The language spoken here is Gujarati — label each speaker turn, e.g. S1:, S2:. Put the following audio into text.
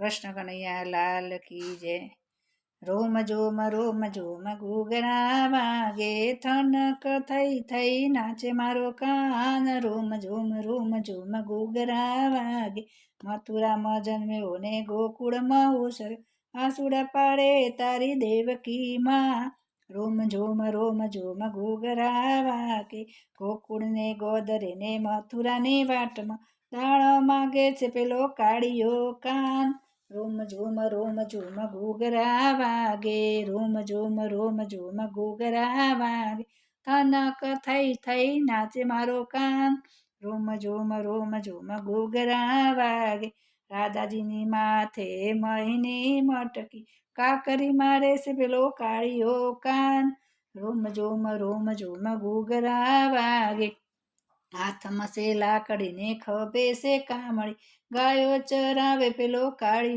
S1: કૃષ્ણ કનૈયા લાલ કી જય। રોમ જોમ ઘૂઘરા વાગે, થનક થઈ થઈ નાચે મારો કાન। રોમ ઝૂમ ઘૂઘરા વાગે, મથુરામાં જન્મ્યો ને ગોકુળમાં ઉછર્યો, આસુડા પાડે તારી દેવકી માં। રોમ ઝૂમ ઘૂઘરા વાગે, ગોકુળને ગોદરે ને મથુરાની વાટમાં, દાણ માગે છે પેલો કાળિયો કાન। રોમ ઝૂમ ઘૂઘરા વાગે, રોમ ઝૂમ ઘૂઘરા વાગે, થનક થઈ થઈ નાચે મારો કાન। રોમ ઝૂમ ઘૂઘરા વાગે, રાધાજીની માથે મહીની મટકી, કાકરી મારે છે પેલો કાળિયો કાન। રોમ ઝૂમ ઘૂઘરા વાગે, હાથમાં છે લાકડી ને ખભે છે કામળી, ગાયો ચરાવે પેલો કાળિયો